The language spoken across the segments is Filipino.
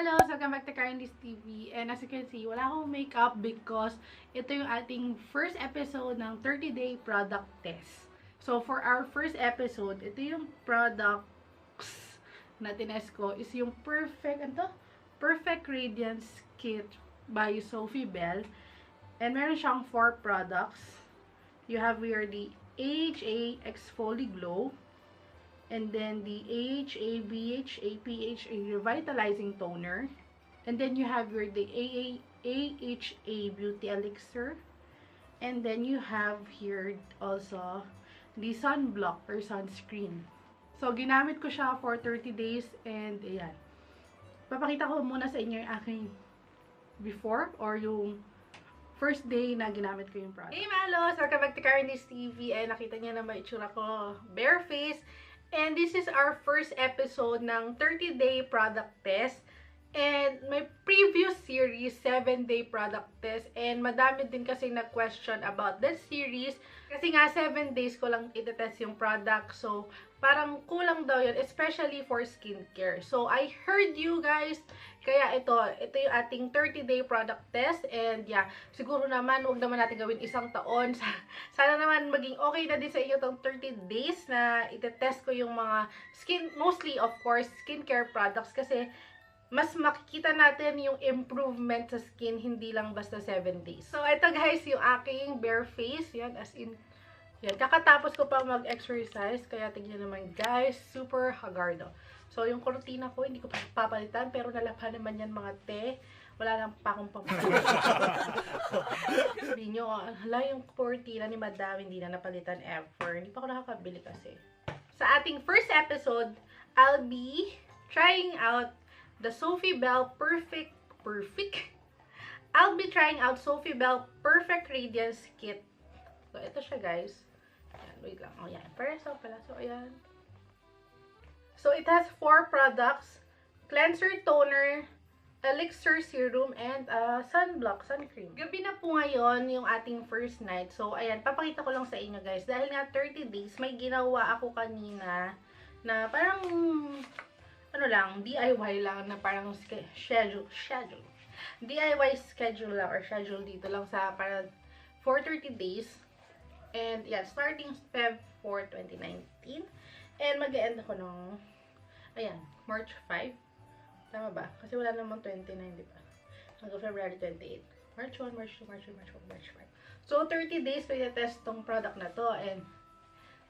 Hello! Welcome back to Karenliz TV. And as you can see, wala akong makeup because ito yung ating first episode ng 30-day product test. So, for our first episode, ito yung products na tinest ko is yung Perfect Radiance Kit by Sophiebelle. And meron siyang 4 products. You have here the AHA Exfoli Glow. And then the AHA, BHA, PHA Revitalizing Toner. And then you have your the AHA Beauty Elixir. And then you have here also the sunblock or sunscreen. So, ginamit ko siya for 30 days and ayan. Papakita ko muna sa inyo yung aking before or yung first day na ginamit ko yung product. Hey Malos! Welcome back to Karenliz TV. Ay, nakita niyo na may itsura ko. Bare face. And this is our first episode ng 30-day product test. And my previous series, 7-day product test. And madami din kasi na-question about that series. Kasi nga, 7 days ko lang itetest yung product. So, parang kulang daw yun, especially for skincare. So, I heard you guys. Kaya ito yung ating 30-day product test. And yeah, siguro naman, huwag naman natin gawin isang taon. Sana naman maging okay na din sa inyo itong 30 days na itetest ko yung mga mostly of course, skincare products. Kasi mas makikita natin yung improvement sa skin, hindi lang basta 7 days. So, ito guys, yung aking bare face. Yan, as in, yan. Kakatapos ko pa mag-exercise. Kaya tignan naman guys, super hagardo. So, yung kurtina ko, hindi ko pa papalitan. Pero nalapan naman yan mga te. Wala lang pa akong papalitan. Sabihin nyo, hala yung kurtina ni Madam, hindi na napalitan ever. Hindi pa ako nakakabili kasi. Sa ating first episode, I'll be trying out the Sophiebelle I'll be trying out Sophiebelle Perfect Radiance Kit. So, ito siya guys. Ayan, wait lang. O, yan. Pareso pala. So, ayan. So, it has 4 products. Cleanser, toner, elixir serum, and sunblock, sun cream. Gabi na po ngayon yung ating first night. So, ayan. Papakita ko lang sa inyo guys. Dahil nga 30 days, may ginawa ako kanina na parang ano lang, DIY lang na parang schedule. DIY schedule lang or schedule dito lang sa para for 30 days. And yeah, starting Feb 4, 2019. And mag-e-end ako ng, ayan, March 5. Tama ba? Kasi wala namang 29, di ba? Hanggang February 28. March 1, March 2, March 3, March 4, March 5. So, 30 days ko i-test tong product na to. And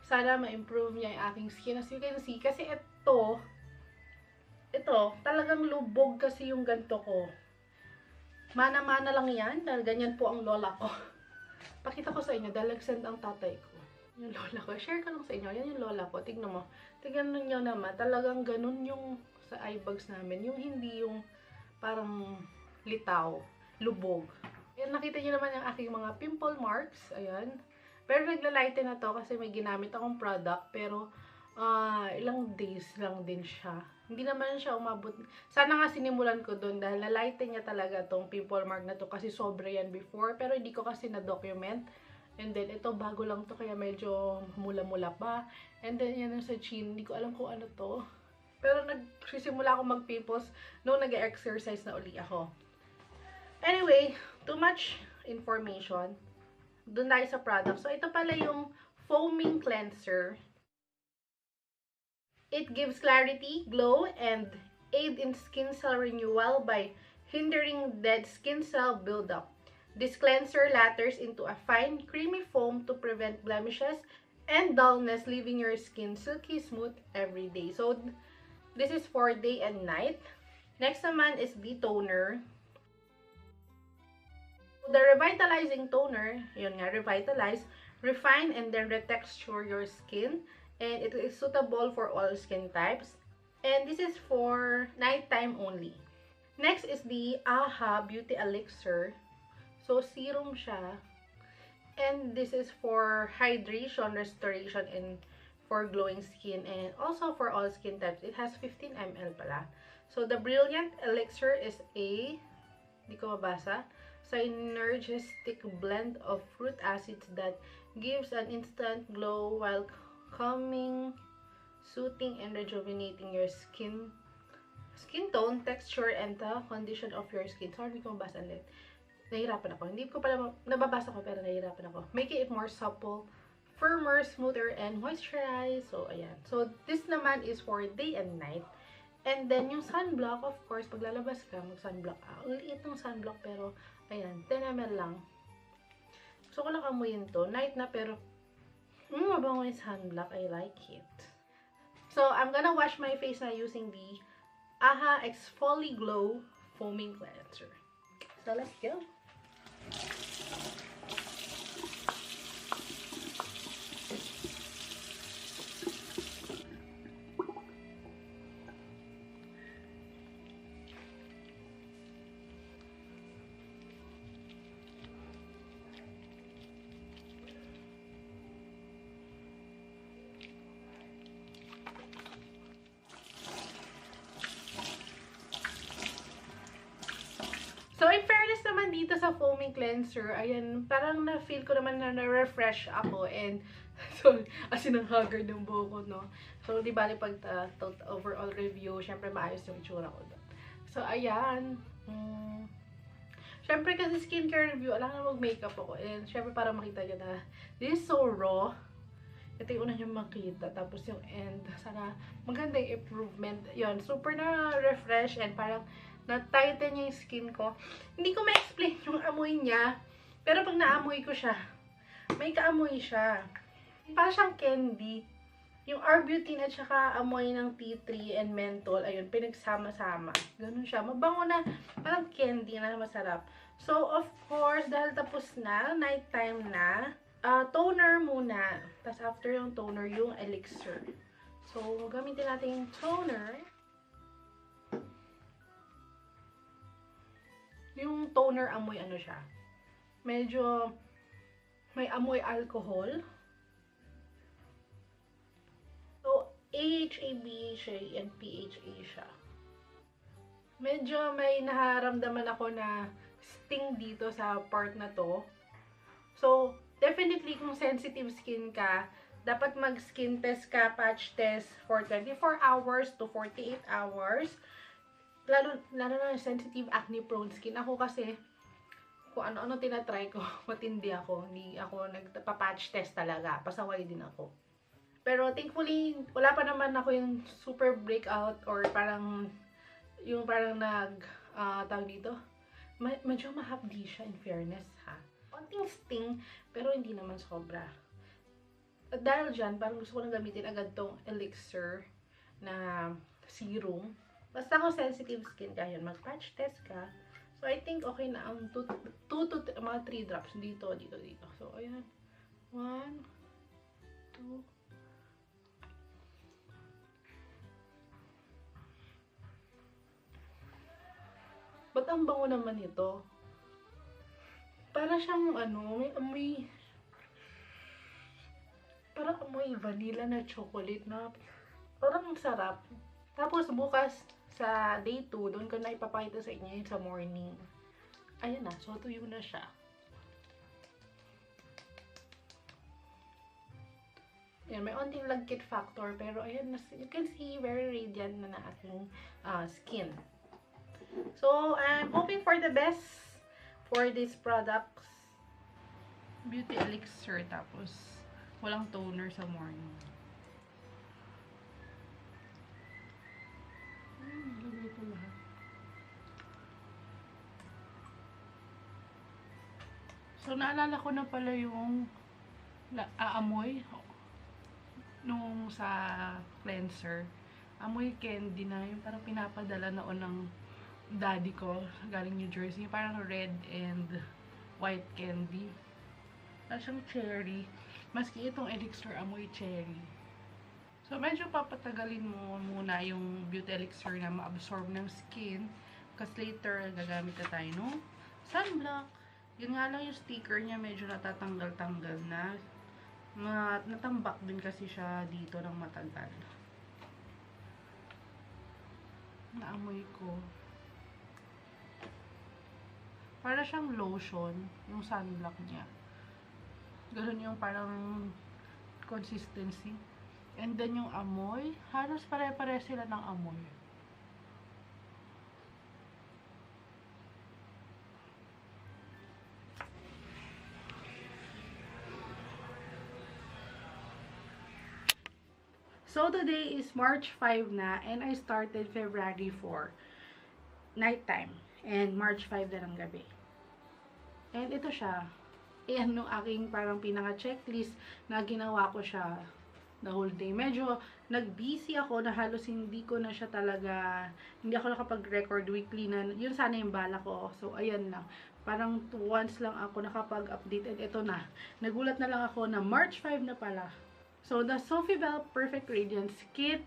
sana ma-improve niya yung aking skin. As you can see, kasi ito, talagang lubog kasi yung ganto ko. Mana-mana lang yan, dahil ganyan po ang lola ko. Pakita ko sa inyo, dahil nag-send ang tatay ko. Yung lola ko. Share ka lang sa inyo. Yan yung lola ko. Tignan mo. Tignan nyo naman. Talagang ganun yung sa eye bags namin. Yung hindi yung parang litaw. Lubog. Ayan, nakita nyo naman yung aking mga pimple marks. Ayan. Pero naglalighten na to kasi may ginamit akong product. Pero ilang days lang din siya. Hindi naman siya umabot. Sana nga sinimulan ko doon dahil nalighten niya talaga tong pimple mark na to kasi sobra yan before. Pero hindi ko kasi na-document. And then, ito bago lang to kaya medyo mula-mula pa. And then, yan sa chin. Hindi ko alam kung ano to. Pero nagsisimula ako mag-pimples nung nag-exercise na uli ako. Anyway, too much information. Doon tayo sa product. So, ito pala yung foaming cleanser. It gives clarity, glow, and aid in skin cell renewal by hindering dead skin cell buildup. This cleanser lathers into a fine, creamy foam to prevent blemishes and dullness, leaving your skin silky smooth every day. So, this is for day and night. Next naman is the toner. The revitalizing toner, yun nga, revitalize, refine, and then retexture your skin. And it is suitable for all skin types. And this is for nighttime only. Next is the AHA Beauty Elixir. So, serum siya. And this is for hydration, restoration, and for glowing skin. And also for all skin types. It has 15 ml pala. So, the Brilliant Elixir is a, hindi ko mabasa, synergistic blend of fruit acids that gives an instant glow while calming, soothing, and rejuvenating your skin tone, texture, and the condition of your skin. Sorry, hindi ko mabasa ulit. Nahihirapan ako. Hindi ko pala, nababasa ko pero nahihirapan ako. Making it more supple, firmer, smoother, and moisturized. So, ayan. So, this naman is for day and night. And then, yung sunblock, of course, pag lalabas ka, mag-sunblock ka. Ang liit ng sunblock, pero, ayan, 10 ml lang. Gusto ko lang amuyin to. Night na, pero, mabango yung sunblock. I like it. So, I'm gonna wash my face na using the AHA Exfoli Glow Foaming Cleanser. So, let's go. So, in fairness naman dito sa foaming cleanser, ayan, parang na-feel ko naman na na-refresh ako. And, so, as in, ang haggard ng buhok ko, no? So, di bali pag overall review, syempre maayos yung itsura ko doon. So, ayan. Syempre kasi skincare review, alam na mag-makeup ako. And, syempre para makita nyo na, this is so raw. Ito yung una nyo makita. Tapos yung end, sana maganda yung improvement. Yun, super na-refresh and parang na-tighten niya yung skin ko. Hindi ko ma-explain yung amoy niya. Pero pag naamoy ko siya, may kaamoy siya. Parang siyang candy. Yung R-Beauty at saka amoy ng tea tree and menthol, ayun, pinagsama-sama. Ganun siya. Mabango na, parang candy na masarap. So, of course, dahil tapos na, nighttime na, toner muna. Tapos after yung toner, yung elixir. So, gamitin natin yung toner. Yung toner amoy ano siya. Medyo may amoy alcohol. So, AHA, BHA, and PHA siya. Medyo may naharamdaman ako na sting dito sa part na to. So, definitely kung sensitive skin ka, dapat mag-skin test ka, patch test for 24 hours to 48 hours. Lalo na sensitive acne-prone skin. Ako kasi, kung ano-ano tinatry ko, matindi ako. Hindi ako nagpa-patch test talaga. Pasaway din ako. Pero thankfully, wala pa naman ako yung super breakout or parang, yung parang tawag dito, medyo mahapdi siya in fairness ha. Konting sting, pero hindi naman sobra. At dahil dyan, parang gusto ko nang gamitin agad tong elixir na serum. Basta kung sensitive skin ka yun, mag-patch test ka. So, I think okay na ang 2 to mga 3 drops dito. So, ayan. 1, 2. Ba't ang bango naman ito? Para siyang may amoy. Parang amoy vanilla na chocolate na. Parang sarap. Tapos bukas, sa day 2, doon ko na ipapakita sa inyo yun sa morning. Ayan na, so tuyo na siya. Ayan, may onting lagkit factor, pero ayan, you can see, very radiant na aking skin. So, I'm hoping for the best for these products. Beauty elixir, tapos walang toner sa morning. So, naalala ko na pala yung aamoy nung sa cleanser. Amoy candy na, yung parang pinapadala noon ng daddy ko galing New Jersey. Parang red and white candy. Parang siyang cherry. Maski itong elixir, amoy cherry. So, medyo papatagalin mo muna yung beauty elixir na ma-absorb ng skin. Kasi later, gagamit na tayo no sunblock. Yun nga lang yung sticker niya, medyo natatanggal-tanggal na. Natambak din kasi siya dito ng matagal. Naamoy ko. Para siyang lotion, yung sunblock niya. Ganun yung parang consistency. And then yung amoy, halos pare-pare sila ng amoy. So, today is March 5 na, and I started February 4, nighttime. And March 5 na ng gabi. And ito siya. Ayan yung aking parang pinaka-checklist na ginawa ko siya the whole day. Medyo nag-busy ako na halos hindi ko na siya talaga, hindi ako nakapag-record weekly na, yun sana yung bala ko. So, ayan lang. Parang once lang ako nakapag-update and ito na. Nagulat na lang ako na March 5 na pala. So, the Sophiebelle Perfect Radiance Kit,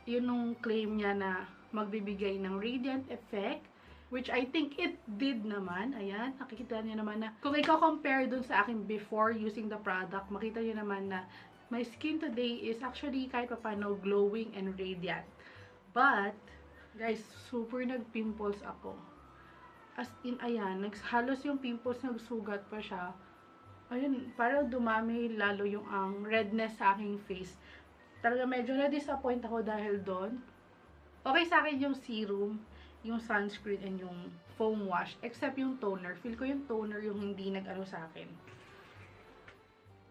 yun yung claim niya na magbibigay ng radiant effect, which I think it did naman. Ayan, nakikita niyo naman na kung ikaw compare dun sa akin before using the product, makita niyo naman na my skin today is actually kahit pa paano glowing and radiant. But, guys, super nag-pimples ako. As in, ayan, halos yung pimples nagsugat pa siya. Ayun, parang dumami lalo yung redness sa aking face. Talaga medyo na-disappoint ako dahil doon. Okay sa akin yung serum, yung sunscreen, and yung foam wash. Except yung toner. Feel ko yung toner yung hindi nag-ano sa akin.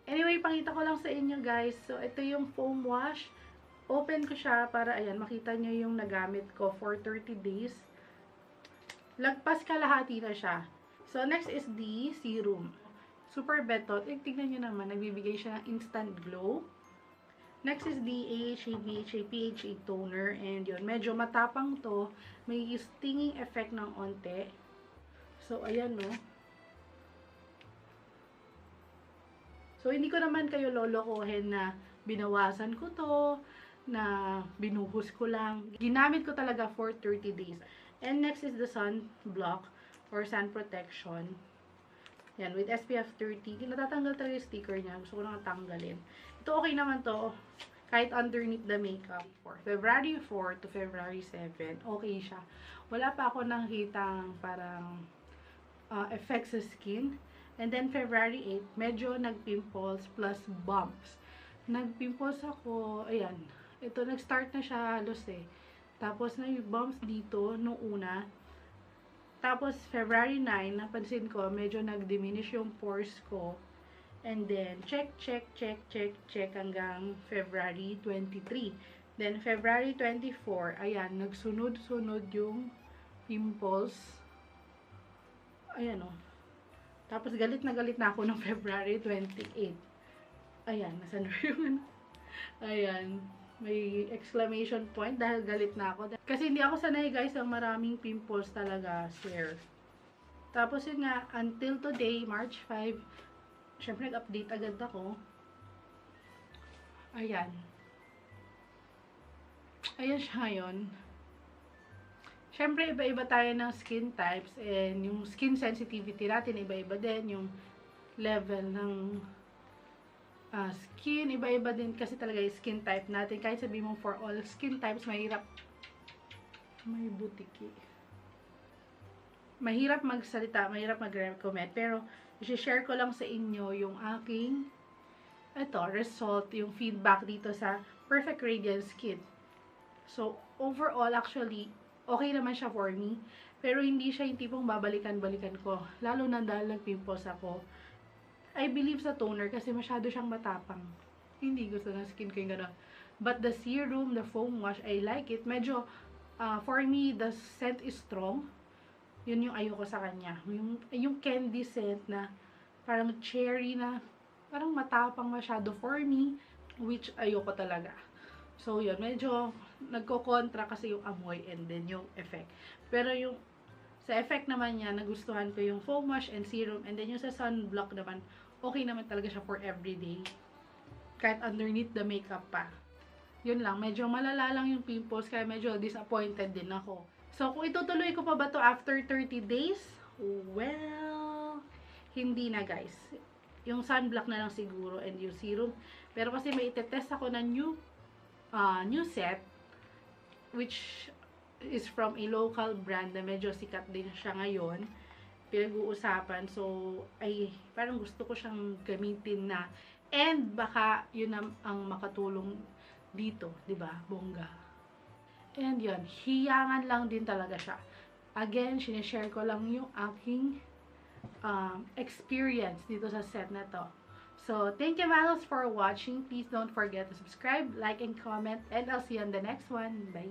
Anyway, pakita ko lang sa inyo guys. So, ito yung foam wash. Open ko siya para, ayan, makita nyo yung nagamit ko for 30 days. Lagpas kalahati na siya. So, next is the serum. Super betot. Tignan nyo naman, nagbibigay siya ng instant glow. Next is the AHA, BHA, PHA toner. And yun, medyo matapang to. May stinging effect ng onte. So, ayan no. So, hindi ko naman kayo lolokohin na binawasan ko to, na binuhos ko lang. Ginamit ko talaga for 30 days. And next is the sun block or sun protection. Yan, with SPF 30. Natatanggal talaga yung sticker niya. Gusto ko nang tanggalin. Ito okay naman to. Kahit underneath the makeup. For February 4 to February 7, okay siya. Wala pa ako nakitang parang effects sa skin. And then February 8, medyo nagpimples plus bumps. Nagpimples ako, ayan. Ito, nag-start na siya halos eh. Tapos nag-bumps dito nung una. Tapos February 9, napansin ko, medyo nag-diminish yung pores ko. And then, check hanggang February 23. Then, February 24, ayan, nagsunod-sunod yung pimples. Ayan o. Tapos, galit na ako ng February 28. Ayan, nasan yung ayan, may exclamation point dahil galit na ako. Kasi hindi ako sanay guys ng maraming pimples talaga, swear. Tapos yun nga, until today, March 5, syempre nag-update agad ako. Ayan. Ayan siya ngayon. Syempre, iba-iba tayo ng skin types and yung skin sensitivity natin, iba-iba din. Yung level ng skin, iba-iba din kasi talaga yung skin type natin. Kahit sabihin mo for all skin types, mahirap. May butiki. Mahirap magsalita, mahirap mag-recommend. Pero, i-share ko lang sa inyo yung aking result, yung feedback dito sa Perfect Radiance Kit. So, overall, actually, okay naman siya for me. Pero, hindi siya yung tipong babalikan-balikan ko. Lalo na dahil nag-pimples ako. I believe sa toner kasi masyado siyang matapang. Hindi gusto ng skin ko yung gano'n. But the serum, the foam wash, I like it. Medyo, for me, the scent is strong. Yun yung ayoko sa kanya. Yung candy scent na parang cherry na parang matapang masyado for me, which ayoko talaga. So, yun. Medyo nagko-kontra kasi yung amoy and then yung effect. Pero yung sa effect naman niya, nagustuhan ko yung foam wash and serum. And then yung sa sunblock naman, okay naman talaga siya for everyday. Kahit underneath the makeup pa. Yun lang, medyo malala lang yung pimples, kaya medyo disappointed din ako. So, kung itutuloy ko pa ba to after 30 days? Well, hindi na guys. Yung sunblock na lang siguro and yung serum. Pero kasi may itetest ako na new set, which is from a local brand na medyo sikat din siya ngayon. Pinag-uusapan. So, ay, parang gusto ko siyang gamitin na. And, baka yun ang makatulong dito. Diba? Bongga. And yun, hiyangan lang din talaga siya. Again, sinishare ko lang yung aking experience dito sa set na to. So, thank you, Malos, for watching. Please don't forget to subscribe, like, and comment. And I'll see you on the next one. Bye!